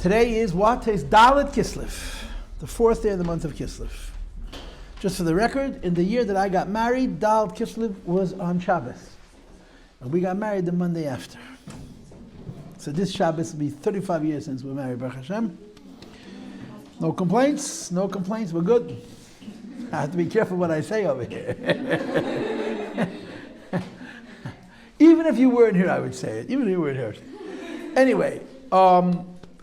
Today is what? Today's Dalet Kislev, the fourth day of the month of Kislev. Just for the record, in the year that I got married, Dalet Kislev was on Shabbos. And we got married the Monday after. So this Shabbos will be 35 years since we were married, Baruch Hashem. No complaints, we're good. I have to be careful what I say over here. Even if you weren't here, I would say it. Even if you weren't here. Anyway,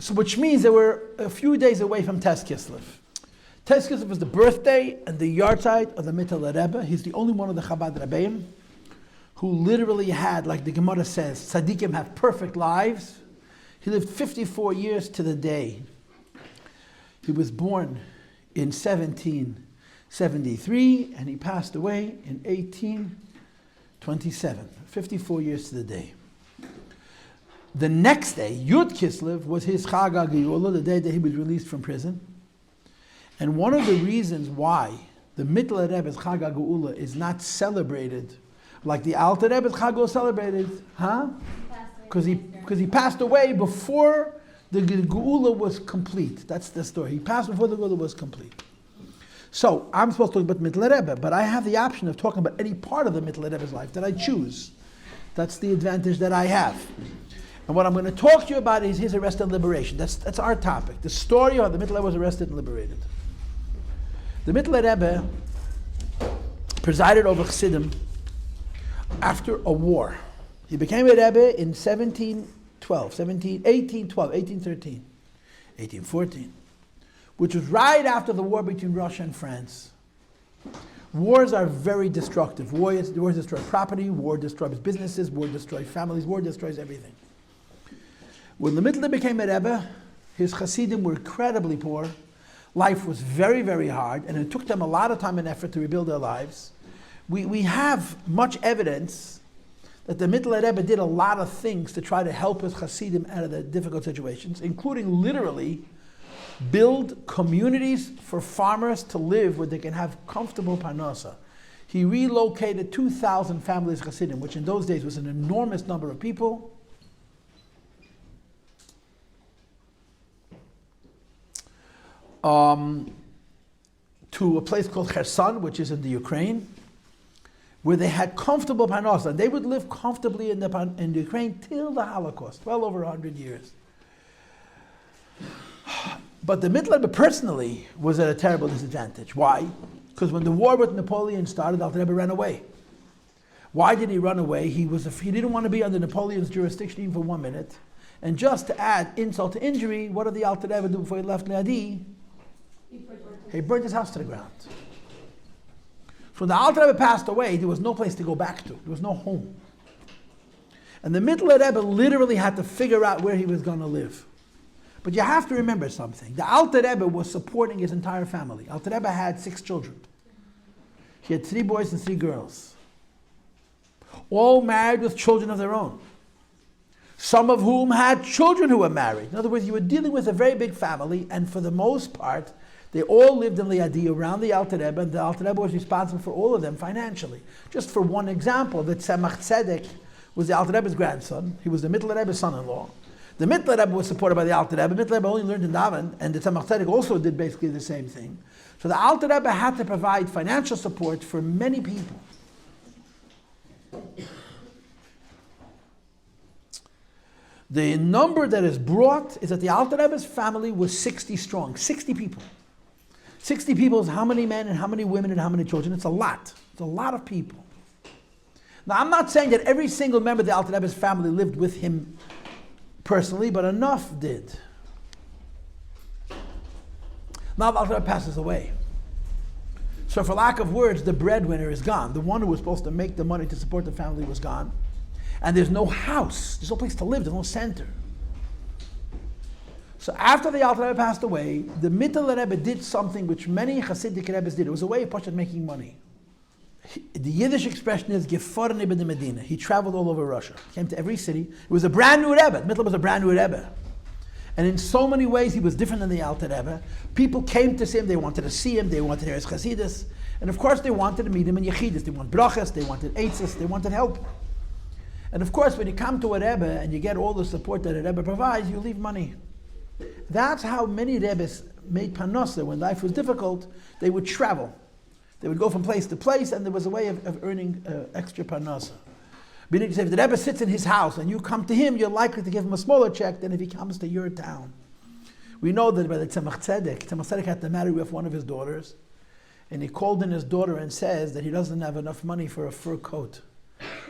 so which means that we're a few days away from Tes Kislev. Tes Kislev was the birthday and the yahrzeit of the Mitteler Rebbe. He's the only one of the Chabad Rebbeim who literally had, like the Gemara says, tzaddikim have perfect lives. He lived 54 years to the day. He was born in 1773 and he passed away in 1827. 54 years to the day. The next day, Yud Kislev, was his Chag HaGeula, the day that he was released from prison. And one of the reasons why the Mitteler Rebbe's Chag HaGeula is not celebrated like the Alter Rebbe's Chag was celebrated, because he passed away before the Geula was complete. That's the story. He passed before the Geula was complete. So I'm supposed to talk about Mitteler Rebbe, but I have the option of talking about any part of the Mitteler Rebbe's life that I choose. That's the advantage that I have. And what I'm going to talk to you about is his arrest and liberation. That's our topic. The story of how the Mitteler Rebbe was arrested and liberated. The Mitteler Rebbe presided over Chassidim after a war. He became a Rebbe in 1814, which was right after the war between Russia and France. Wars are very destructive. War destroys property, war destroys businesses, war destroys families, war destroys everything. When the Mitteler became a Rebbe, his Chassidim were incredibly poor. Life was very, very hard, and it took them a lot of time and effort to rebuild their lives. We have much evidence that the Mitteler Rebbe did a lot of things to try to help his Chassidim out of the difficult situations, including literally build communities for farmers to live where they can have comfortable parnasa. He relocated 2,000 families Chassidim, which in those days was an enormous number of people. To a place called Kherson, which is in the Ukraine, where they had comfortable parnasa. They would live comfortably in the Ukraine till the Holocaust, well over 100 years. But the Mitteler Rebbe personally was at a terrible disadvantage. Why? Because when the war with Napoleon started, Alter Rebbe ran away. Why did he run away? He didn't want to be under Napoleon's jurisdiction even for 1 minute. And just to add insult to injury, what did the Alter Rebbe do before he left Liadi? He burned his house to the ground. So when the Alter Rebbe passed away, there was no place to go back to. There was no home. And the Mitteler Rebbe literally had to figure out where he was going to live. But you have to remember something. The Alter Rebbe was supporting his entire family. Alter Rebbe had 6 children. He had 3 boys and 3 girls. All married with children of their own. Some of whom had children who were married. In other words, you were dealing with a very big family, and for the most part, they all lived in Liadi around the Alter Rebbe, and the Alter Rebbe was responsible for all of them financially. Just for one example, that Tzemach Tzedek was the Alter Rebbe's grandson. He was the Mitteler Rebbe's son-in-law. The Mitteler Rebbe was supported by the Alter Rebbe. Mitteler Rebbe only learned in Daven, and the Tzemach Tzedek also did basically the same thing. So the Alter Rebbe had to provide financial support for many people. The number that is brought is that the Alter Rebbe's family was 60 strong, 60 people. 60 people is how many men and how many women and how many children? It's a lot. It's a lot of people. Now, I'm not saying that every single member of the Alter Rebbe's family lived with him personally, but enough did. Now the Alter Rebbe passes away. So for lack of words, the breadwinner is gone. The one who was supposed to make the money to support the family was gone. And there's no house. There's no place to live. There's no center. So after the Alter Rebbe passed away, the Mitteler Rebbe did something which many Hasidic Rebbes did. It was a way of Pashat making money. The Yiddish expression is Gefahren ibn the Medina. He traveled all over Russia. Came to every city. It was a brand new Rebbe. Mitteler was a brand new Rebbe. And in so many ways, he was different than the Alter Rebbe. People came to see him. They wanted to see him. They wanted to hear his Chassidus. And of course, they wanted to meet him in Yechidus. They wanted brachas. They wanted eitzes. They wanted help. And of course, when you come to a Rebbe and you get all the support that a Rebbe provides, you leave money. That's how many Rebbes made parnasa. When life was difficult, they would travel. They would go from place to place, and there was a way of earning extra parnasa. Meaning to say, if the Rebbe sits in his house and you come to him, you're likely to give him a smaller check than if he comes to your town. We know that by the Tzemach Tzedek had to marry with one of his daughters, and he called in his daughter and says that he doesn't have enough money for a fur coat.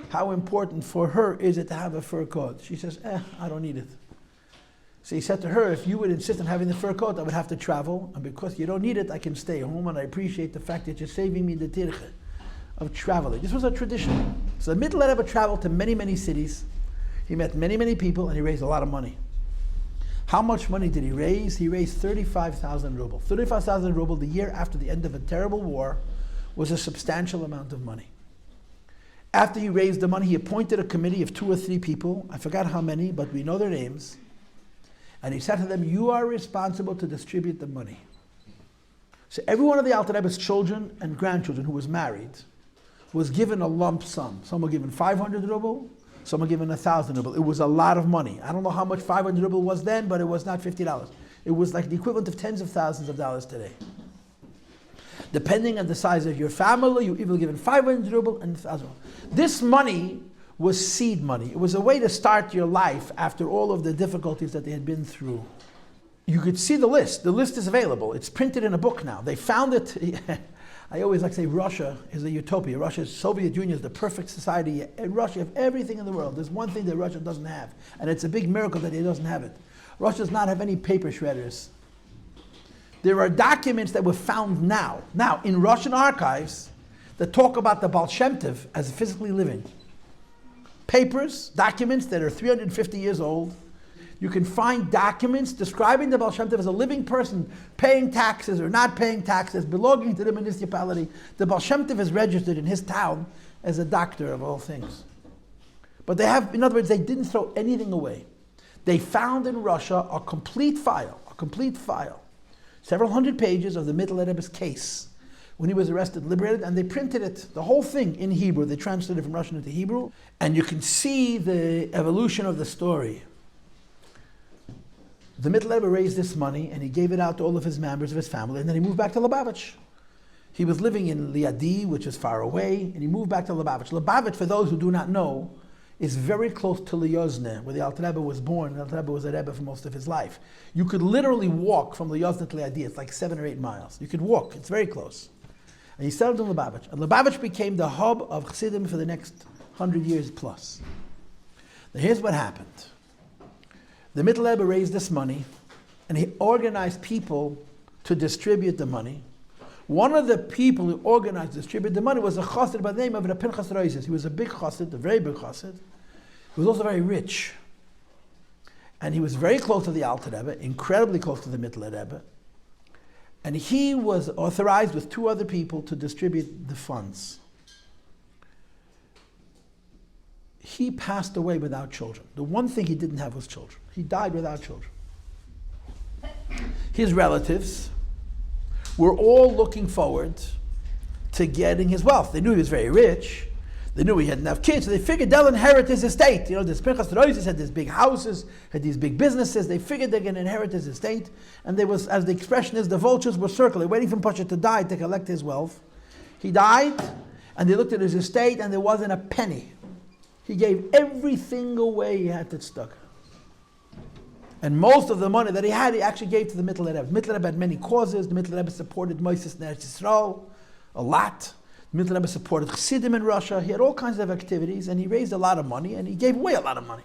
How important for her is it to have a fur coat? She says, I don't need it. So he said to her, if you would insist on having the fur coat, I would have to travel, and because you don't need it, I can stay home, and I appreciate the fact that you're saving me the tirche of traveling. This was a tradition. So the Mitteler Rebbe traveled to many, many cities. He met many, many people, and he raised a lot of money. How much money did he raise? He raised 35,000 ruble. 35,000 ruble the year after the end of a terrible war was a substantial amount of money. After he raised the money, he appointed a committee of 2 or 3 people. I forgot how many, but we know their names. And he said to them, you are responsible to distribute the money. So every one of the Alter Rebbe's children and grandchildren who was married was given a lump sum. Some were given 500 ruble, some were given 1,000 ruble. It was a lot of money. I don't know how much 500 ruble was then, but it was not $50. It was like the equivalent of tens of thousands of dollars today. Depending on the size of your family, you either given 500 ruble and 1,000 ruble. This money was seed money. It was a way to start your life after all of the difficulties that they had been through. You could see the list. The list is available. It's printed in a book now. They found it. I always like to say Russia is a utopia. Russia's Soviet Union is the perfect society. In Russia, you have everything in the world. There's one thing that Russia doesn't have, and it's a big miracle that it doesn't have it. Russia does not have any paper shredders. There are documents that were found now in Russian archives that talk about the Baal Shem Tov as physically living. Papers, documents that are 350 years old. You can find documents describing the Baal Shem Tov as a living person, paying taxes or not paying taxes, belonging to the municipality. The Baal Shem Tov is registered in his town as a doctor of all things. But they have, in other words, they didn't throw anything away. They found in Russia a complete file, several hundred pages of the Mitteler Rebbe's case when he was arrested, liberated, and they printed it, the whole thing in Hebrew. They translated it from Russian into Hebrew, and you can see the evolution of the story. The Mitteler Rebbe raised this money, and he gave it out to all of his members of his family, and then he moved back to Lubavitch. He was living in Liadi, which is far away, and he moved back to Lubavitch. Lubavitch, for those who do not know, is very close to Lyozne, where the Alter Rebbe was born. The Alter Rebbe was a Rebbe for most of his life. You could literally walk from Lyozne to Liadi. It's like 7 or 8 miles. You could walk. It's very close. And he settled in Lubavitch. And Lubavitch became the hub of Chassidim for the next 100 years plus. Now here's what happened. The Mitteler Rebbe raised this money, and he organized people to distribute the money. One of the people who organized and distributed the money was a chassid by the name of Rabbi Pinchas Reizes. He was a big chassid, a very big chassid. He was also very rich. And he was very close to the Alter Rebbe, incredibly close to the Mitteler Rebbe. And he was authorized with 2 other people to distribute the funds. He passed away without children. The one thing he didn't have was children. He died without children. His relatives were all looking forward to getting his wealth. They knew he was very rich. They knew he had enough kids, so they figured they'll inherit his estate. You know, the Pinchas Reizes had these big houses, had these big businesses. They figured they're going to inherit his estate. And there was, as the expression is, the vultures were circling, waiting for Pasha to die to collect his wealth. He died, and they looked at his estate, and there wasn't a penny. He gave everything away he had to tzedakah. And most of the money that he had, he actually gave to the Mitteler Rebbe. Mitteler Rebbe had many causes. The Mitteler Rebbe supported Moses in Eretz Yisrael a lot. The Mitteler Rebbe supported Chassidim in Russia. He had all kinds of activities, and he raised a lot of money, and he gave away a lot of money.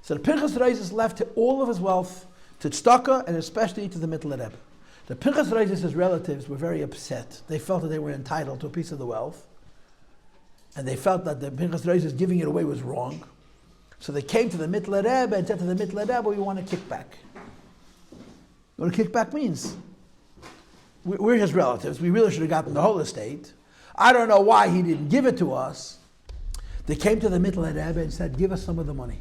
So the Pinchas Reizes left all of his wealth to tzedakah, and especially to the Mitteler Rebbe. The Pinchas Reizes' relatives were very upset. They felt that they were entitled to a piece of the wealth, and they felt that the Pinchas Reizes giving it away was wrong. So they came to the Mitteler Rebbe and said to the Mitteler Rebbe, we want a kickback. What a kickback means. We're his relatives. We really should have gotten the whole estate. I don't know why he didn't give it to us. They came to the Mitteler Rebbe and said, give us some of the money.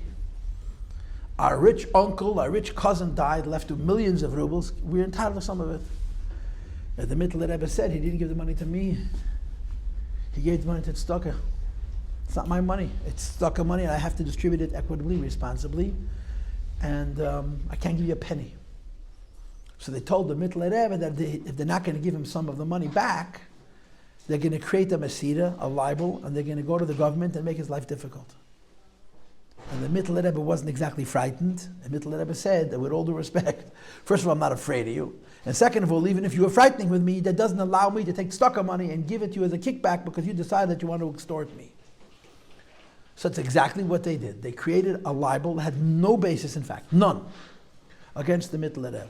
Our rich uncle, our rich cousin died, left with millions of rubles. We're entitled to some of it. And the Mitteler Rebbe said, he didn't give the money to me. He gave the money to tzedakah. It's not my money. It's tzedakah money, and I have to distribute it equitably, responsibly. And I can't give you a penny. So they told the Mitteler Rebbe that if they're not going to give him some of the money back, they're going to create a mesida, a libel, and they're going to go to the government and make his life difficult. And the Mitteler Rebbe wasn't exactly frightened. The Mitteler Rebbe said that with all due respect, first of all, I'm not afraid of you. And second of all, even if you were frightening with me, that doesn't allow me to take stock of money and give it to you as a kickback because you decide that you want to extort me. So that's exactly what they did. They created a libel that had no basis, in fact, none, against the Mitteler Rebbe.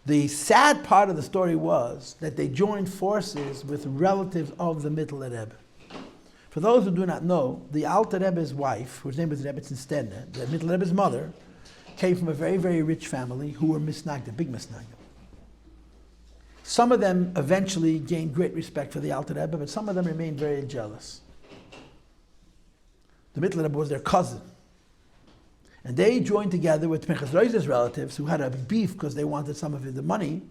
The sad part of the story was that they joined forces with relatives of the Mitteler Rebbe. For those who do not know, the Alter Rebbe's wife, whose name was Rebbe Stenne, the Mitteler Rebbe's mother, came from a very, very rich family who were misnagdim, big misnagdim. Some of them eventually gained great respect for the Alter Rebbe, but some of them remained very jealous. The Mitteler Rebbe was their cousin. And they joined together with Pinchas Reis's relatives who had a beef because they wanted some of the money,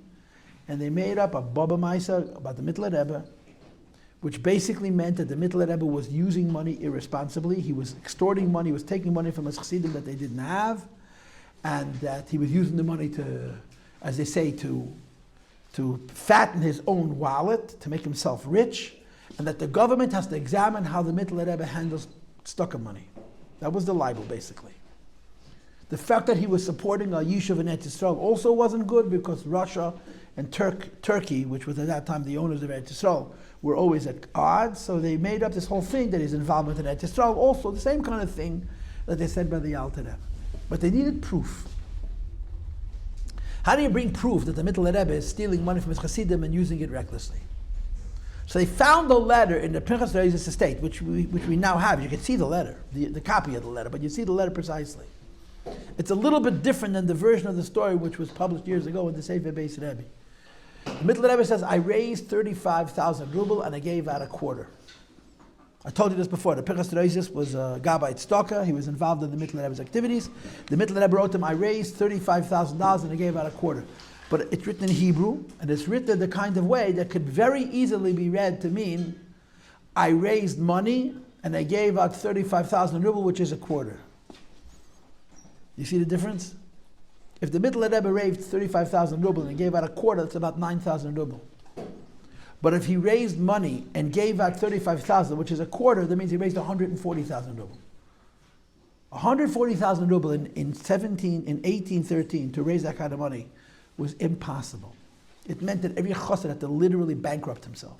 and they made up a Baba Maisa about the Mitteler Rebbe, which basically meant that the Mitteler Rebbe was using money irresponsibly. He was extorting money, he was taking money from his Chassidim that they didn't have, and that he was using the money to, as they say, to fatten his own wallet, to make himself rich, and that the government has to examine how the Mitteler Rebbe handles stock of money. That was the libel, basically. The fact that he was supporting a yishuv in Eretz Yisrael also wasn't good because Russia and Turkey, which was at that time the owners of Eretz Yisrael, were always at odds. So they made up this whole thing that his involvement in Eretz Yisrael, also the same kind of thing that they said by the Alter Rebbe. But they needed proof. How do you bring proof that the Mitteler Rebbe is stealing money from his Chassidim and using it recklessly? So they found a letter in the Pinchas Reis's estate, which we now have. You can see the letter, the copy of the letter, but you see the letter precisely. It's a little bit different than the version of the story which was published years ago in the Sefer Beis Rivka. The Mitteler Rebbe says, I raised 35,000 ruble and I gave out a quarter. I told you this before. The Pinchas Reis was a Gabbai Tzedakah. He was involved in the Mitteler Rebbe's activities. The Mitteler Rebbe wrote him, I raised $35,000 and I gave out a quarter. But it's written in Hebrew, and it's written in the kind of way that could very easily be read to mean, I raised money and I gave out 35,000 ruble, which is a quarter. You see the difference? If the Mitteler Rebbe raised 35,000 ruble and gave out a quarter, that's about 9,000 ruble. But if he raised money and gave out 35,000, which is a quarter, that means he raised 140,000 ruble. 140,000 ruble in 1813 to raise that kind of money was impossible. It meant that every chassid had to literally bankrupt himself.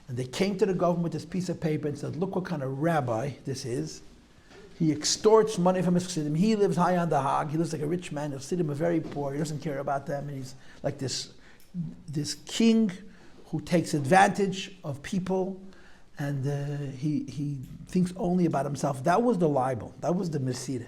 And they came to the government with this piece of paper and said, look what kind of rabbi this is. He extorts money from his Chassidim. He lives high on the Hag. He lives like a rich man. His Chassidim are very poor. He doesn't care about them. And he's like this king who takes advantage of people, and he thinks only about himself. That was the libel. That was the mesida.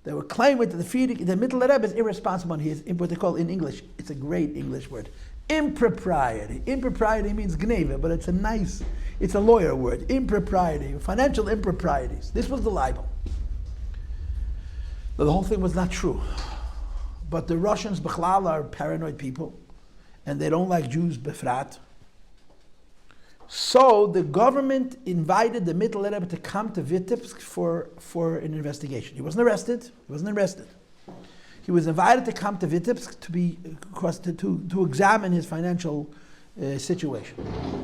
They were claiming that the Mitteler Rebbe is irresponsible. He is what they call in English, it's a great English word, impropriety. Impropriety means gneva, but it's a lawyer word. Impropriety, financial improprieties. This was the libel. The whole thing was not true. But the Russians, Bechlal, are paranoid people, and they don't like Jews, befrat. So the government invited the Mitteler Rebbe to come to Vitebsk for an investigation. He wasn't arrested. He was invited to come to Vitebsk to examine his financial situation.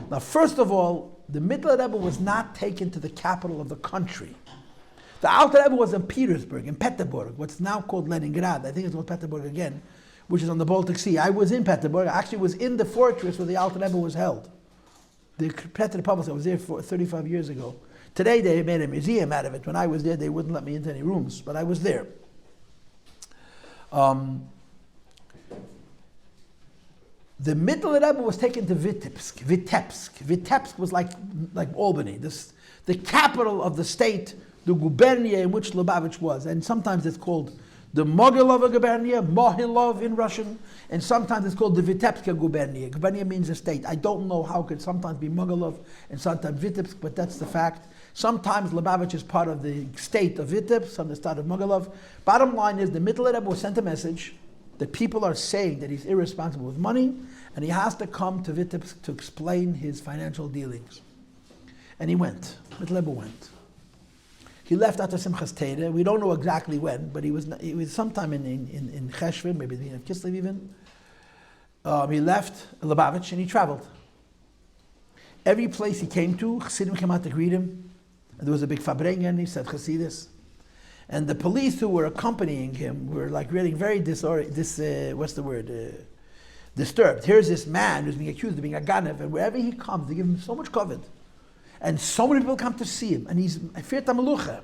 Now, first of all, the Mitteler Rebbe was not taken to the capital of the country. The Alter Rebbe was in Petersburg, in Petersburg, what's now called Leningrad. I think it's called Petersburg again, which is on the Baltic Sea. I was in Petersburg. I actually was in the fortress where the Alter Rebbe was held. The Peter Republic, I was there for 35 years ago. Today they made a museum out of it. When I was there, they wouldn't let me into any rooms, but I was there. The Mitteler Rebbe was taken to Vitebsk. Vitebsk was like Albany, the capital of the state, the gubernia in which Lubavitch was. And sometimes it's called the Mogilov gubernia, Mohilov in Russian, and sometimes it's called the Vitebska gubernia. Gubernia means a state. I don't know how it could sometimes be Mogilov and sometimes Vitebsk, but that's the fact. Sometimes Lubavitch is part of the state of Vitebsk, some the state of Mogilov. Bottom line is the Mitteler Rebbe was sent a message that people are saying that he's irresponsible with money, and he has to come to Vitebsk to explain his financial dealings. And he went. Mitteler Rebbe went. He left after Simchas Torah. We don't know exactly when, but he was sometime in Cheshvan, maybe the beginning of Kislev even. He left Lubavitch and he traveled. Every place he came to, Chassidim came out to greet him. And there was a big fabrengen, he said Chassidus. And the police who were accompanying him were like really very disturbed. Here's this man who's being accused of being a ganev, and wherever he comes, they give him so much kavod. And so many people come to see him, and he's Fear Tamalucha.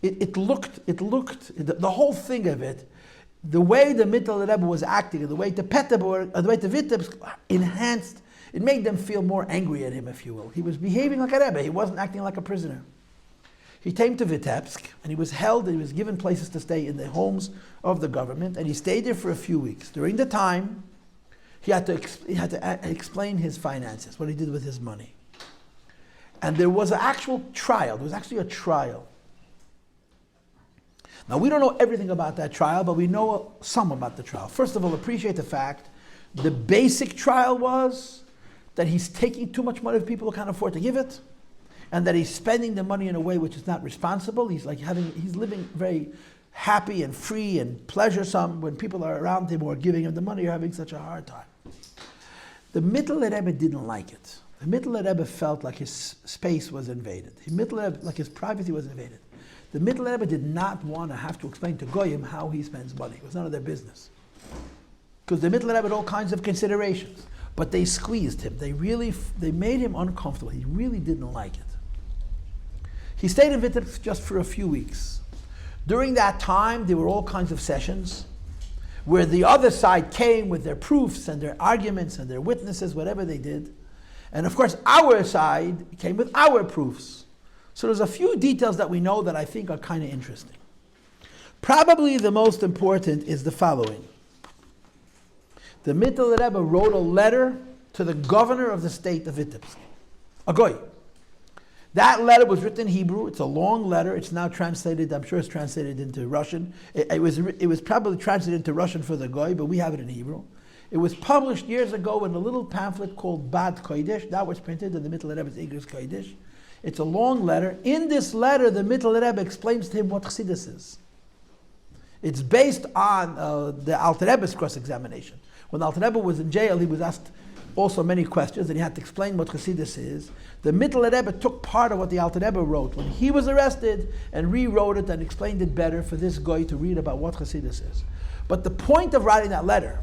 It looked, the whole thing of it, the way the Mitteler Rebbe was acting, and the way the Petterborg, the way the Vitebsk enhanced, it made them feel more angry at him, if you will. He was behaving like a Rebbe, he wasn't acting like a prisoner. He came to Vitebsk, and he was held, and he was given places to stay in the homes of the government, and he stayed there for a few weeks. During the time, he had to explain his finances, what he did with his money. And there was an actual trial. There was actually a trial. Now, we don't know everything about that trial, but we know some about the trial. First of all, appreciate the fact the basic trial was that he's taking too much money of people who can't afford to give it, and that he's spending the money in a way which is not responsible. He's living very happy and free and pleasuresome when people are around him or giving him the money or having such a hard time. The Mitteler Rebbe didn't like it. The Mitteler Rebbe felt like his space was invaded. Like his privacy was invaded. The Mitteler Rebbe did not want to have to explain to Goyim how he spends money. It was none of their business. Because the Mitteler Rebbe had all kinds of considerations. But they squeezed him. They made him uncomfortable. He really didn't like it. He stayed in Vitebsk just for a few weeks. During that time, there were all kinds of sessions where the other side came with their proofs and their arguments and their witnesses, whatever they did. And of course, our side came with our proofs. So there's a few details that we know that I think are kind of interesting. Probably the most important is the following. The Mitteler Rebbe wrote a letter to the governor of the state of Vitebsk, a goy. That letter was written in Hebrew. It's a long letter. It's now translated. I'm sure it's translated into Russian. It was probably translated into Russian for the goy, but we have it in Hebrew. It was published years ago in a little pamphlet called Bad Kodesh. That was printed in the Mitteler Rebbe's Igros Kodesh. It's a long letter. In this letter, the Mitteler Rebbe explains to him what Chassidus is. It's based on the Alter Rebbe's cross-examination. When the Alter Rebbe was in jail, he was asked also many questions, and he had to explain what Chassidus is. The Mitteler Rebbe took part of what the Alter Rebbe wrote when he was arrested and rewrote it and explained it better for this guy to read about what Chassidus is. But the point of writing that letter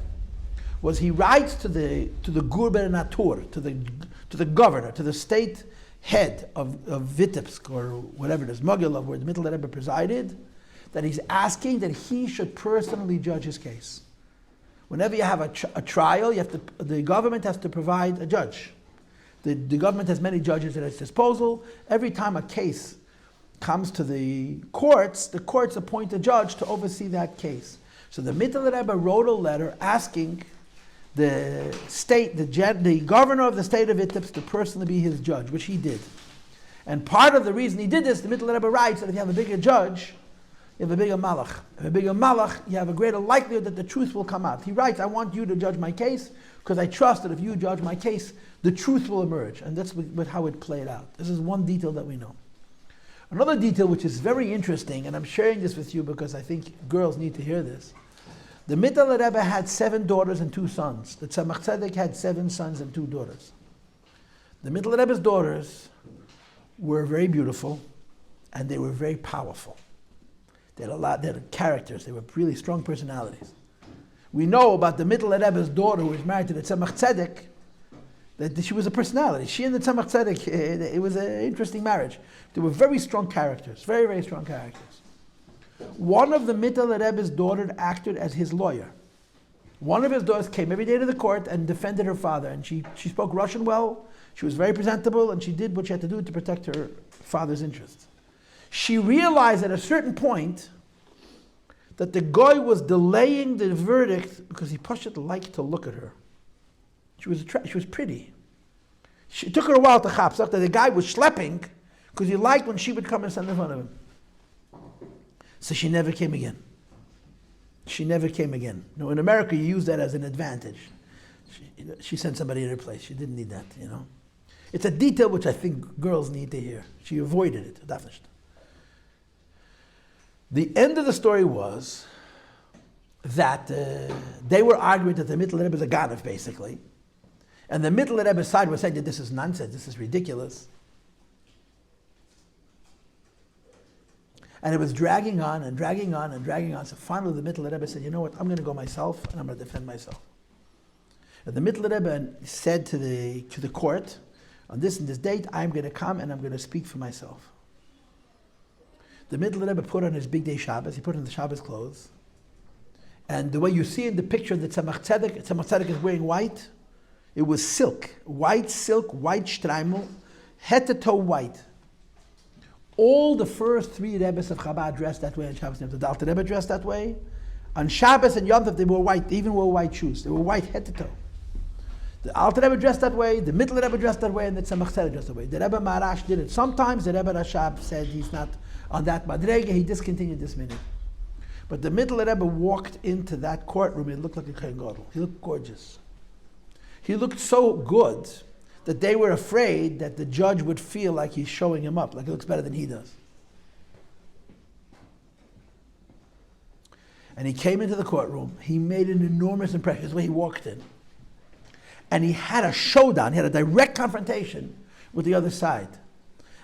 was he writes to the Gurber Natur, to the governor, to the state head of Vitebsk, or whatever it is, Mogilov, where the Mitteler Rebbe presided, that he's asking that he should personally judge his case. Whenever you have a trial, the government has to provide a judge. The government has many judges at its disposal. Every time a case comes to the courts appoint a judge to oversee that case. So the Mitteler Rebbe wrote a letter asking the governor of the state of Vitebsk to personally be his judge, which he did. And part of the reason he did this, the Mitteler Rebbe writes that if you have a bigger judge, you have a bigger malach. If a bigger malach, you have a greater likelihood that the truth will come out. He writes, I want you to judge my case, because I trust that if you judge my case, the truth will emerge. And that's how it played out. This is one detail that we know. Another detail which is very interesting, and I'm sharing this with you because I think girls need to hear this. The Mitteler Rebbe had 7 daughters and 2 sons. The Tzemach Tzedek had 7 sons and 2 daughters. The Mitteler Rebbe's daughters were very beautiful, and they were very powerful. They had characters. They were really strong personalities. We know about the Mitteler Rebbe's daughter who was married to the Tzemach Tzedek, that she was a personality. She and the Tzemach Tzedek, it was an interesting marriage. They were very strong characters, very, very strong characters. One of the Mitteler Rebbe's daughters acted as his lawyer. One of his daughters came every day to the court and defended her father, and she spoke Russian well, she was very presentable, and she did what she had to do to protect her father's interests. She realized at a certain point that the guy was delaying the verdict because he liked to look at her. She was pretty. It took her a while to chap that the guy was schlepping because he liked when she would come and stand in front of him. So she never came again. She never came again. No, in America you use that as an advantage. She sent somebody in her place. She didn't need that, It's a detail which I think girls need to hear. She avoided it. The end of the story was that they were arguing that the Mitteler Rebbe is a Ganef, basically. And the Mitteler Rebbe's side was saying that this is nonsense, this is ridiculous. And it was dragging on and dragging on and dragging on. So finally the Mitteler Rebbe said, you know what, I'm going to go myself and I'm going to defend myself. And the Mitteler Rebbe said to the court, on this and this date, I'm going to come and I'm going to speak for myself. The Mitteler Rebbe put on his big day Shabbos, he put on the Shabbos clothes. And the way you see in the picture that Tzemach Tzedek is wearing white, it was silk, white streimel, head to toe white. All the first three Rebbes of Chabad dressed that way on Shabbos. The Alter Rebbe dressed that way. On Shabbos and Yom Tov they wore white, they even wore white shoes. They were white head to toe. The Alter Rebbe dressed that way, the Mitteler Rebbe dressed that way, and the Tzemach Tzedek dressed that way. The Rebbe Maharash did it. Sometimes the Rebbe Rashab said he's not on that madrega, he discontinued this minute. But the Mitteler Rebbe walked into that courtroom, he looked like a Kohen Gadol. He looked gorgeous. He looked so good that they were afraid that the judge would feel like he's showing him up, like he looks better than he does. And he came into the courtroom, he made an enormous impression, the way he walked in. And he had a showdown, he had a direct confrontation with the other side.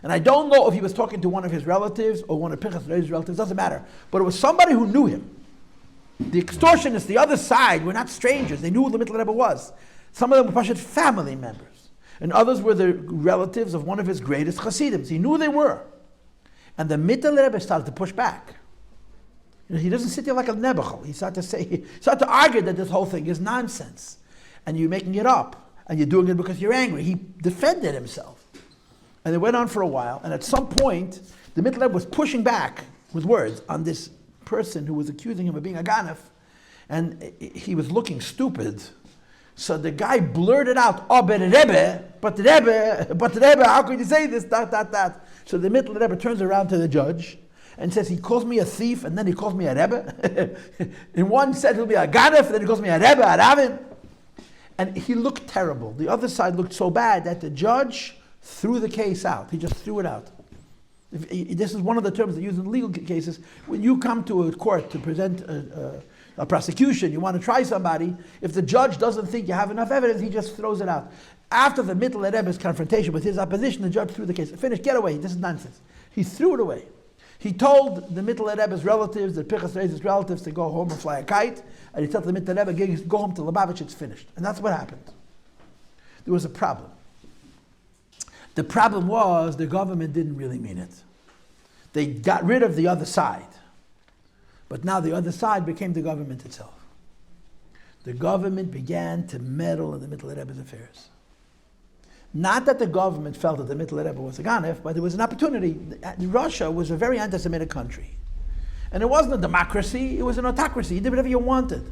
And I don't know if he was talking to one of his relatives or one of Pinchas Rei's relatives, doesn't matter. But it was somebody who knew him. The extortionists, the other side, were not strangers. They knew who the Mitteler Rebbe was. Some of them were Pashut family members. And others were the relatives of one of his greatest Chassidim. He knew who they were. And the Mitteler Rebbe started to push back. You know, he doesn't sit there like a Nebuchadnezzar. He started to argue that this whole thing is nonsense. And you're making it up. And you're doing it because you're angry. He defended himself. And it went on for a while, and at some point, the Mitteler Rebbe was pushing back with words on this person who was accusing him of being a Ganef, and he was looking stupid. So the guy blurted out, "Oh, but the Rebbe, how could you say this, that?" So the Mitteler Rebbe turns around to the judge and says, he calls me a thief, and then he calls me a Rebbe. In one said he'll be a Ganef, and then he calls me a Rebbe, a Ravin. And he looked terrible. The other side looked so bad that the judge threw the case out. He just threw it out. This is one of the terms they use in legal cases. When you come to a court to present a prosecution, you want to try somebody, if the judge doesn't think you have enough evidence, he just throws it out. After the Mitteler Rebbe's confrontation with his opposition, the judge threw the case. Finished, get away, this is nonsense. He threw it away. He told the Mitteler Rebbe's relatives, the Pinchas Rei's relatives, to go home and fly a kite, and he told the Mitteler Rebbe, go home to Lubavitch, it's finished. And that's what happened. There was a problem. The problem was the government didn't really mean it. They got rid of the other side. But now the other side became the government itself. The government began to meddle in the Mitteler Rebbe's affairs. Not that the government felt that the Mitteler Rebbe was a Ganef, but there was an opportunity. Russia was a very anti-Semitic country. And it wasn't a democracy, it was an autocracy. You did whatever you wanted.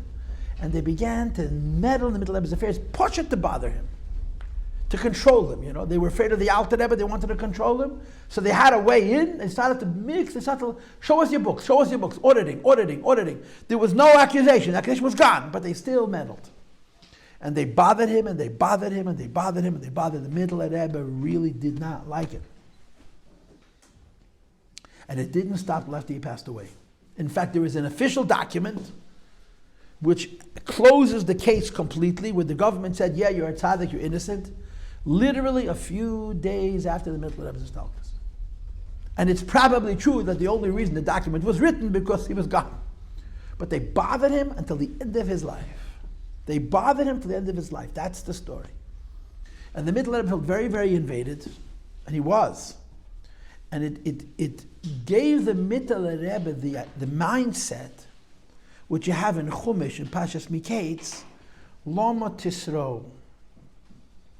And they began to meddle in the Mitteler Rebbe's affairs, push it to bother him, to control them. You know, they were afraid of the Alter Rebbe, they wanted to control him. So they had a way in, they started to mix, they started to, show us your books, auditing. There was no accusation, the accusation was gone, but they still meddled. And they bothered him, and they bothered him, and they bothered him, and they bothered the Mitteler Rebbe really did not like it. And it didn't stop after he passed away. In fact, there is an official document which closes the case completely, where the government said, yeah, you're a tzaddik, you're innocent, literally a few days after the Mitteler Rebbe's talks. And it's probably true that the only reason the document was written because he was gone. But they bothered him until the end of his life. They bothered him to the end of his life. That's the story. And the Mitteler Rebbe felt very, very invaded, and he was. And it gave the Mitteler Rebbe the mindset which you have in Chumash, in Pashas Miketz, Loma Tisro.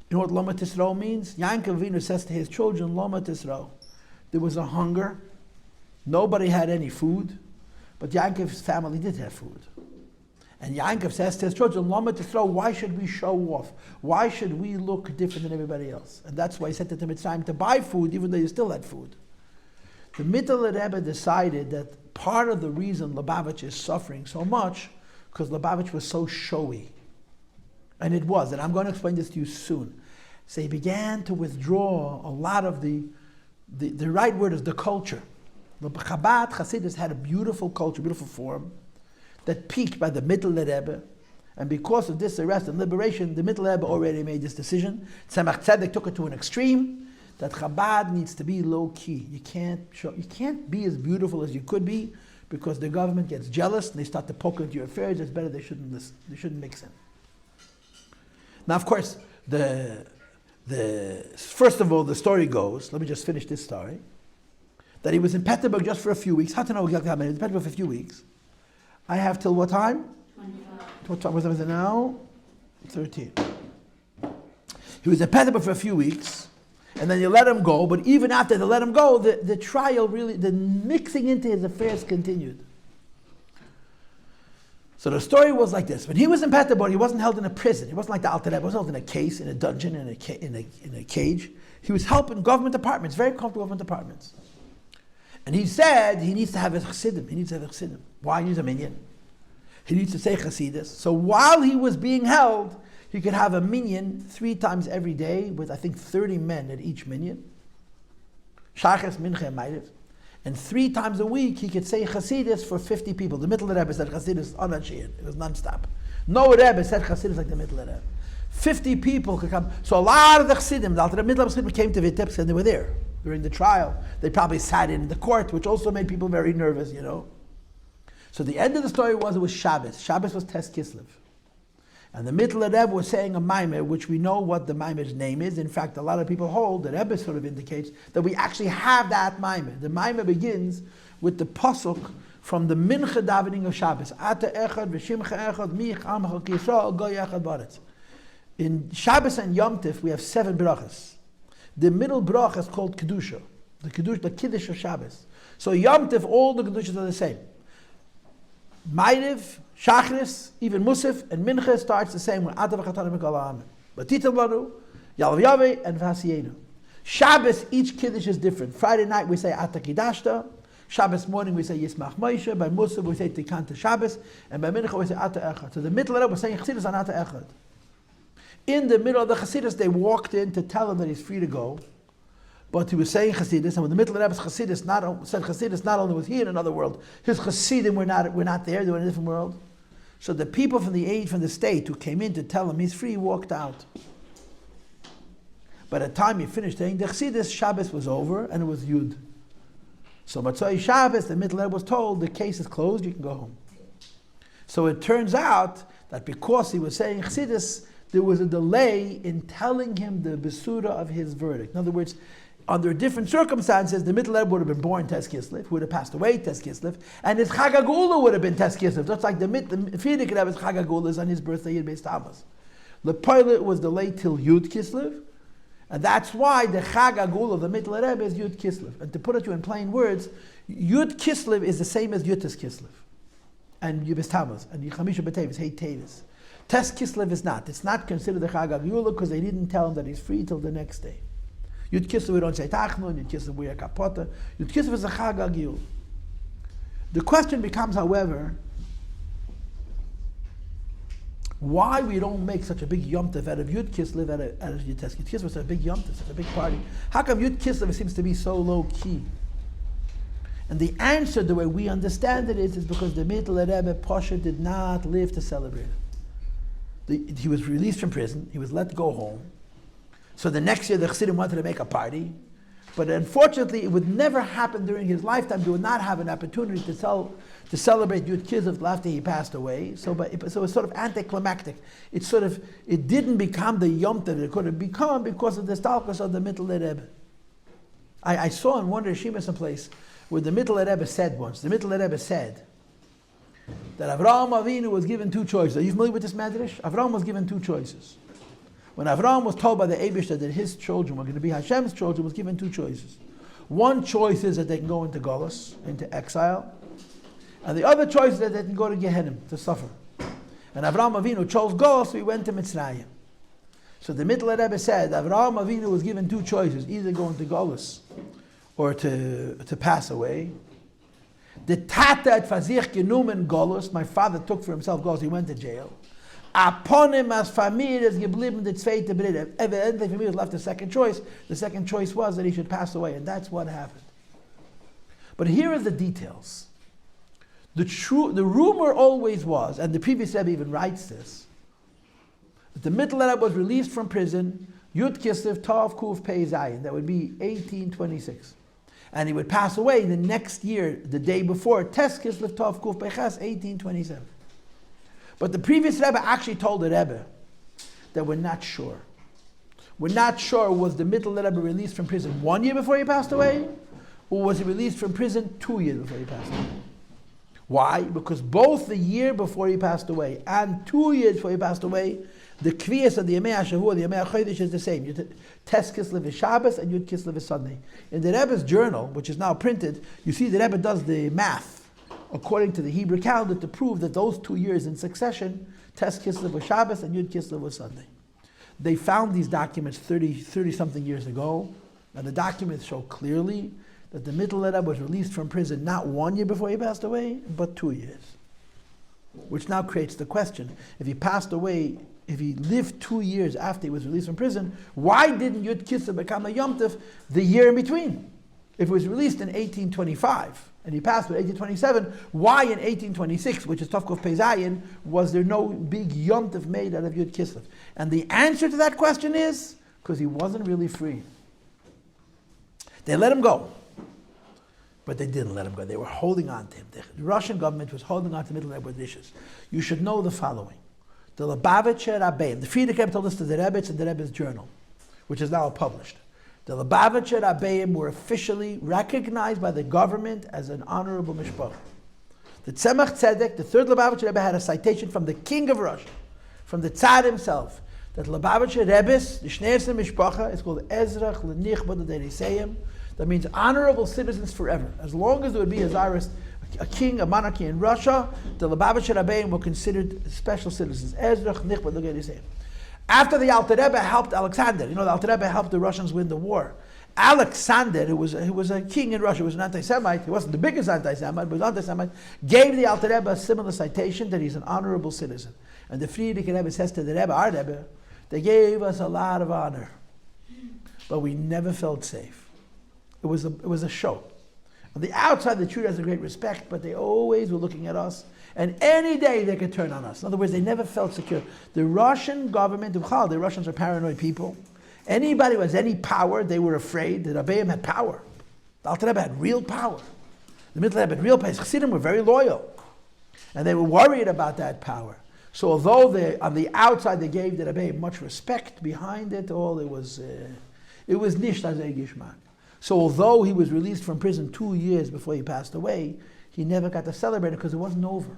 You know what Loma Tisro means? Yaakov Avinu says to his children, Loma Tisro. There was a hunger. Nobody had any food, but Yaakov's family did have food. And Yaakov says to his children, Loma Tisro, why should we show off? Why should we look different than everybody else? And that's why he said to them, it's time to buy food, even though you still had food. The Mitteler Rebbe decided that part of the reason Lubavitch is suffering so much, because Lubavitch was so showy. And it was, and I'm going to explain this to you soon. So he began to withdraw a lot of the right word is the culture. The Chabad Chassidus had a beautiful culture, beautiful form, that peaked by the Mitteler Rebbe. And because of this arrest and liberation, the Mitteler Rebbe already made this decision. Tzemach Tzedek took it to an extreme, that Chabad needs to be low-key. You can't be as beautiful as you could be, because the government gets jealous and they start to poke into your affairs. It's better they shouldn't listen. They shouldn't mix in. Now, of course, first of all, the story goes, let me just finish this story, that he was in Petersburg just for a few weeks. How to know exactly how many? He was in Petersburg for a few weeks. I have till what time? 25. What time was it now? 13. He was in Petersburg for a few weeks, and then you let him go, but even after they let him go, the trial really, the mixing into his affairs continued. So the story was like this. When he was in Petersburg, he wasn't held in a prison. He wasn't like the Alter Rebbe. He wasn't held in a case, in a dungeon, in a cage. He was helping government departments, very comfortable government departments. And he said he needs to have a Chassidim. He needs to have a Chassidim. Why? He needs a minyan. He needs to say Chassidus. So while he was being held, he could have a minyan 3 times every day with, I think, 30 men at each minyan. Shachas, Mincha, and Ma'ariv. And 3 times a week, he could say Chassidus for 50 people. The Mitteler Rebbe said Chassidus unashamed. It was non-stop. No Rebbe said Chassidus like the Mitteler Rebbe. 50 people could come. So a lot of the Chassidim, the Alter Rebbe Chassidim came to Vitebsk and they were there during the trial. They probably sat in the court, which also made people very nervous, you know. So the end of the story was, it was Shabbos. Shabbos was Tes Kislev. And the Mitteler Rebbe was saying a maimer, which we know what the maimer's name is. In fact, a lot of people hold, the Rebbe sort of indicates, that we actually have that maimer. The maimer begins with the pasuk from the Mincha davening of Shabbos. Ata echad v'shimcha echad mich amcha Yisrael goy echad baretz. In Shabbos and Yom Tif, we have 7 brachas. The middle bracha is called Kedusha. The Kiddush of Shabbos. So Yom Tif, all the Kedushas are the same. Ma'ariv, Shachris, even Musaf, and Mincha starts the same way. Ata v'chatana mikol ha'amim. B'titel banu, Yalav Yaveh, and V'hasiyenu. Shabbos, each Kiddush is different. Friday night we say Ata Kidashta. Shabbos morning we say Yismach Moshe. By Musaf we say Tikanta Shabbos. And by Mincha we say Ata Echad. So the Mitteler Rebbe was saying Chassidus on Ata Echad. In the middle of the Chassidus, they walked in to tell him that he's free to go. But he was saying Chassidus, and when the Mitteler Rebbe's Chassidus said Chassidus, not only was he in another world, his Chassidim were not there, they were in a different world. So the people from the state who came in to tell him he's free walked out. By the time he finished saying the Chassidus, Shabbos was over, and it was Yud. So Matzoi Shabbos, the Mitteler Rebbe was told, the case is closed, you can go home. So it turns out that because he was saying Chassidus, there was a delay in telling him the besura of his verdict. In other words, under different circumstances, the Mitteler Rebbe would have been born Tes Kislev, would have passed away Tes Kislev, and his Chag HaGeula would have been Tes Kislev. Just like the Frierdiker Rebbe's Chag HaGeula is on his birthday in Beis Tammuz. The pilot was delayed till Yud Kislev, and that's why the Chag HaGeula of the Mitteler Rebbe is Yud Kislev. And to put it to you in plain words, Yud Kislev is the same as Yud Tes Kislev, and Beis Tammuz, and Chamisha B'Tevis, Hey Tevis. Tes Kislev is not. It's not considered the Chag HaGeula because they didn't tell him that he's free till the next day. Yud Kislev we don't say Tachnun, Yud Kislev we are Kapota. Yud Kislev is a Chag HaGeula. The question becomes, however, why we don't make such a big Yom Tov out of Yud Kislev out of Yud Tes Kislev. Yud Kislev is a big Yom Tov, such a big party. How come Yud Kislev seems to be so low key? And the answer, the way we understand it, is because the Mitteler Rebbe Pasha did not live to celebrate it. He was released from prison. He was let go home. So the next year, the Chassidim wanted to make a party. But unfortunately, it would never happen during his lifetime. He would not have an opportunity to celebrate Yud Kislev after he passed away. So it's sort of anticlimactic. It didn't become the Yom Tov it could have become because of the stalkers of the Mitteler Rebbe. I saw in one Rishima someplace where the Mitteler Rebbe said once, the Mitteler Rebbe said that Avraham Avinu was given 2 choices. Are you familiar with this Medrash? Avraham was given 2 choices. When Avraham was told by the Eibishter that his children were going to be Hashem's children, was given 2 choices. One choice is that they can go into Golus, into exile, and the other choice is that they can go to Gehenna to suffer. And Avraham Avinu chose Golus, so he went to Mitzrayim. So the Mitteler Rebbe said Avraham Avinu was given 2 choices, either go into Golus or to pass away. The Tata at Fazich Genumen Golus, my father took for himself Golus, he went to jail. Upon him as Familie is geblieben the zweite Bride. Evidently, for me, was left the second choice. The second choice was that he should pass away, and that's what happened. But here are the details. The rumor always was, and the previous Rebbe even writes this, that the Mitteler Rebbe was released from prison, Yud Kislev Tov Kuf Pei Zayin, that would be 1826. And he would pass away the next year, the day before, Tes Kislev Tov Kuf Pei Ches, 1827. But the previous Rebbe actually told the Rebbe that we're not sure. We're not sure, was the Mitteler Rebbe released from prison 1 year before he passed away, or was he released from prison 2 years before he passed away? Why? Because both the year before he passed away and 2 years before he passed away, the kviyas of the Yemei HaShavua, the Yemei HaChodesh is the same. Tes Kislev is Shabbos and Yud Kislev is Sunday. In the Rebbe's journal, which is now printed, you see the Rebbe does the math according to the Hebrew calendar to prove that those 2 years in succession, Tes Kislev was Shabbos and Yud Kislev was Sunday. They found these documents 30 something years ago, and the documents show clearly that the Mitteler Rebbe was released from prison not 1 year before he passed away, but 2 years. Which now creates the question, if he passed away, if he lived 2 years after he was released from prison, why didn't Yud Kislev become a Yom Tov the year in between? If he was released in 1825 and he passed away in 1827, why in 1826, which is Tov Kuf Pei Zayin, was there no big Yom Tov made out of Yud Kislev? And the answer to that question is because he wasn't really free. They let him go. But they didn't let him go. They were holding on to him. The Russian government was holding on to Mitteler Rebbe with vicious. You should know the following. The Lubavitcher Rebbeim, the Frierdiker Rebbe told us to the Rebbe, it's in the Rebbe's journal, which is now published. The Lubavitcher Rebbeim were officially recognized by the government as an honorable mishpach. The Tzemach Tzedek, the third Lubavitcher Rebbe, had a citation from the king of Russia, from the Tsar himself, that Lubavitcher Rebbe's, the Shneerste Mishpacha, is called Ezrach L'nichbad Deriseyim. That means honorable citizens forever. As long as there would be a king, a monarchy in Russia, the Lubavitcher Rebbeim were considered special citizens. Ezrach Nichbad L'Geriseyim. After the Alter Rebbe helped Alexander, the Alter Rebbe helped the Russians win the war. Alexander, who was a king in Russia, was an anti-Semite, he wasn't the biggest anti-Semite, but he was anti-Semite, gave the Alter Rebbe a similar citation that he's an honorable citizen. And the Frierdiker Rebbe says to the Rebbe, our Rebbe, they gave us a lot of honor, but we never felt safe. It was a show. On the outside, they treated us with great respect, but they always were looking at us, and any day they could turn on us. In other words, they never felt secure. The Russian government, the Russians are paranoid people. Anybody who has any power, they were afraid. The Rebbeim had power. The Alter Rebbe had real power. The Mitteler Rebbe had real power. Chassidim were very loyal, and they were worried about that power. So although on the outside they gave the Rebbeim much respect, behind it all it was nicht azay gishmak. So although he was released from prison 2 years before he passed away, he never got to celebrate it because it wasn't over.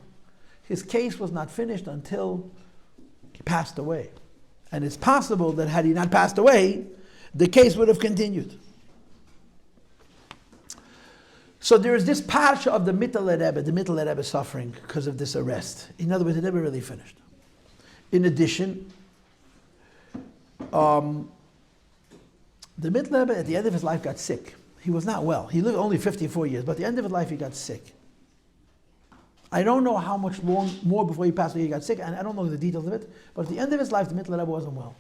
His case was not finished until he passed away. And it's possible that had he not passed away, the case would have continued. So there is this parsha of the Mitteler Rebbe suffering because of this arrest. In other words, it never really finished. In addition, the Mitteler Rebbe, at the end of his life, got sick. He was not well. He lived only 54 years, but at the end of his life, he got sick. I don't know how much more before he passed away he got sick, and I don't know the details of it, but at the end of his life, the Mitteler Rebbe wasn't well.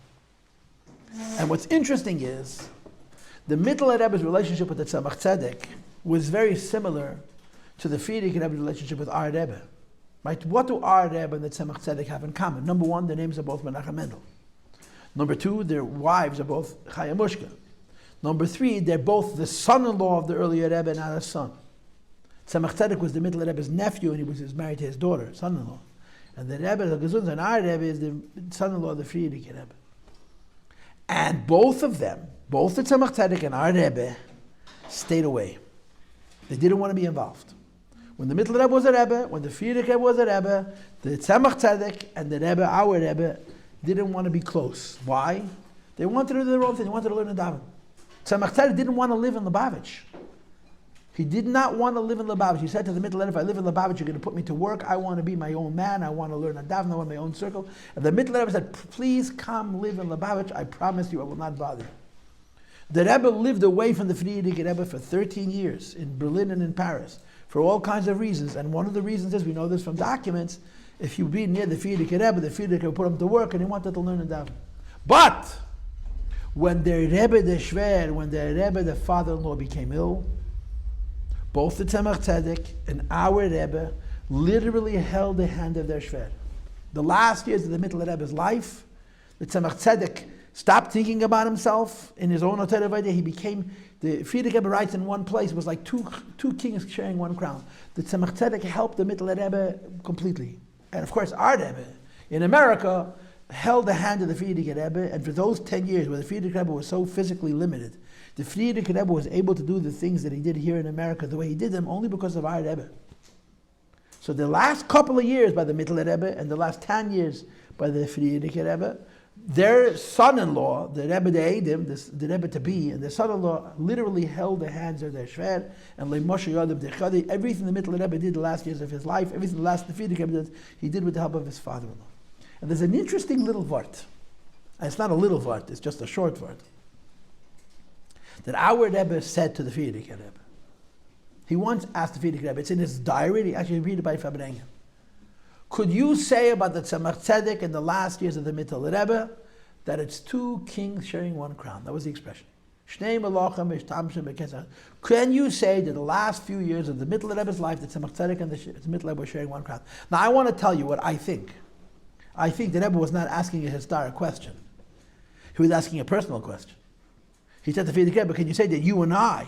And what's interesting is, the Mitteler Rebbe's relationship with the Tzemach Tzedek was very similar to the Frierdiker Rebbe's relationship with our Rebbe. Right? What do our Rebbe and the Tzemach Tzedek have in common? Number one, their names are both Menachem Mendel. Number two, their wives are both Chaya Mushka. Number three, they're both the son-in-law of the earlier Rebbe, not a son. Tzemach Tzedek was the Mitteler Rebbe's nephew, and he was married to his daughter, son-in-law. And the Rebbe, the Gezunza, and our Rebbe is the son-in-law of the Frierdiker Rebbe. And both of them, both the Tzemach Tzedek and our Rebbe, stayed away. They didn't want to be involved. When the Mitteler Rebbe was a Rebbe, when the Frierdiker Rebbe was a Rebbe, the Tzemach Tzedek and the Rebbe, our Rebbe, didn't want to be close. Why? They wanted to do their own thing. They wanted to learn in daven. Tzemach Tzedek didn't want to live in Lubavitch. He did not want to live in Lubavitch. He said to the Mitteler Rebbe, if I live in Lubavitch, you're going to put me to work. I want to be my own man. I want to learn a daven. I want my own circle. And the Mitteler Rebbe said, please come live in Lubavitch. I promise you I will not bother you. The Rebbe lived away from the Frierdiker Rebbe for 13 years in Berlin and in Paris for all kinds of reasons. And one of the reasons is, we know this from documents, if you be near the Frierdiker Rebbe, the Frierdiker Rebbe put him to work and he wanted to learn a daven. But when the Rebbe, the Shver, when the Rebbe, the father-in-law, became ill, Both the Tzemach Tzedek and our Rebbe literally held the hand of their Shver. The last years of the Mitteler Rebbe's life, the Tzemach Tzedek stopped thinking about himself in his own Oteret Vayda. He became, the Frierdiker Rebbe writes in one place, it was like two kings sharing one crown. The Tzemach Tzedek helped the Mitteler Rebbe completely. And of course, our Rebbe in America held the hand of the Frierdiker Rebbe, and for those 10 years where the Frierdiker Rebbe was so physically limited, the Frierdiker Rebbe was able to do the things that he did here in America the way he did them only because of our Rebbe. So the last couple of years by the Mitteler Rebbe and the last 10 years by the Frierdiker Rebbe, their son-in-law, the Rebbe de Edim, the Rebbe to be, and their son-in-law literally held the hands of their Shver, and Moshe Yodav Dechadi, everything the Mitteler Rebbe did the last years of his life, everything the last Frierdiker Rebbe did, he did with the help of his father-in-law. And there's an interesting little vart, and it's not a little vart, it's just a short vart, that our Rebbe said to the Frierdiker Rebbe. He once asked the Frierdiker Rebbe, it's in his diary, he actually read it by Fabrengen. Could you say about the Tzemach Tzedek in the last years of the Mitteler Rebbe that it's two kings sharing one crown? That was the expression. Can you say that the last few years of the Mitteler Rebbe's life, the Tzemach Tzedek and the Mitteler Rebbe were sharing one crown? Now I want to tell you what I think. I think the Rebbe was not asking a historic question. He was asking a personal question. He said to Frierdiker Rebbe, can you say that you and I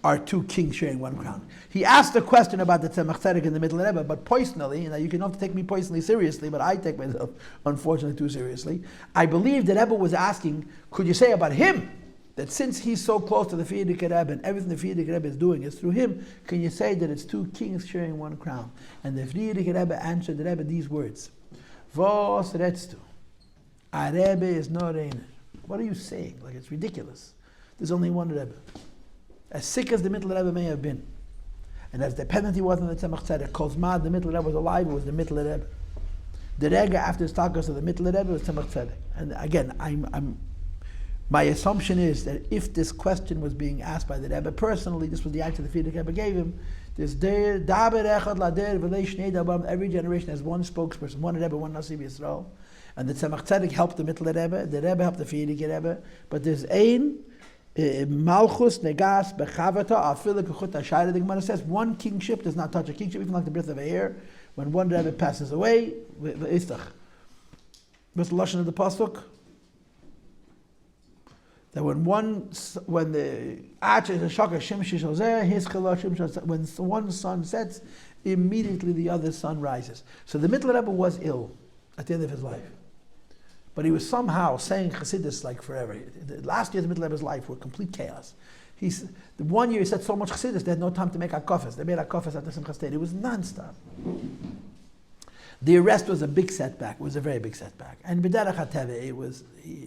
are two kings sharing one crown? He asked a question about the Tzemach Tzedek and the Mitteler Rebbe, but personally, and you can not take me personally seriously, but I take myself unfortunately too seriously. I believe that Rebbe was asking, could you say about him that since he's so close to the Frierdiker Rebbe and everything the Frierdiker Rebbe is doing is through him, can you say that it's two kings sharing one crown? And the Frierdiker Rebbe answered the Rebbe these words: Vos redst du? A Rebbe is not einer. What are you saying? Like, it's ridiculous. There's only one Rebbe. As sick as the Mitteler Rebbe may have been, and as dependent he was on the Tzemach Tzedek, Kozmad, the Mitteler Rebbe was alive, it was the Mitteler Rebbe. The Rega after the Stakos of the Mitteler Rebbe was Tzemach Tzedek. And again, my assumption is that if this question was being asked by the Rebbe personally, this was the answer the Frierdiker Rebbe gave him. There's Daber Echad Lader V'lei Shnei Dabam. Every generation has one spokesperson, one Rebbe, one Nasi Yisrael. And the Tzemach Tzedek helped the Mitteler Rebbe, the Rebbe helped the Frierdiker Rebbe, but there's ein Malchus Negas Bechavata Afilik Chut Ashayra. The Gemara says one kingship does not touch a kingship, even like the breath of a hair. When one Rebbe passes away, Istach. What's the lashon of the pasuk? That when the when one sun sets, immediately the other sun rises. So the Mitteler Rebbe was ill at the end of his life. But he was somehow saying Chassidus like forever. The last years of Mitteler Rebbe's life were complete chaos. The 1 year he said so much Chassidus, they had no time to make akofes. They made akofes at the Simchas Torah. It was nonstop. The arrest was a big setback. It was a very big setback. And b'derech hateve,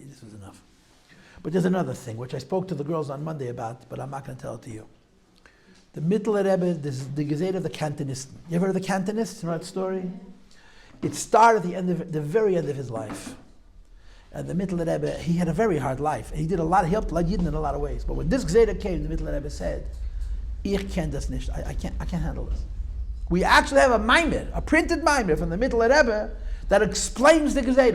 this was enough. But there's another thing, which I spoke to the girls on Monday about, but I'm not going to tell it to you. The Mitteler Rebbe, this is the Gezeit of the Cantonisten. You ever heard of the Cantonists? You know that story? It started at the very end of his life. And the Mitteler Rebbe, he had a very hard life. He did he helped Yidden in a lot of ways. But when this Gezeit came, the Mitteler Rebbe said, Ich kann das nicht. I can't handle this. We actually have a printed maimer from the Mitteler Rebbe that explains the Gezeit.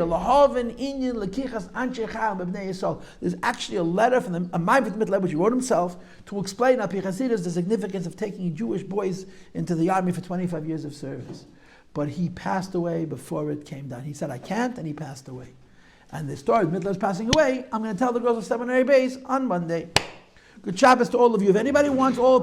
There's actually a letter from a maimer from the Mitteler Rebbe, which he wrote himself, to explain Achei Temimim the significance of taking Jewish boys into the army for 25 years of service. But he passed away before it came down. He said, I can't, and he passed away. And the story of Mitteler's passing away, I'm going to tell the girls of seminary base on Monday. Good Shabbos to all of you. If anybody wants all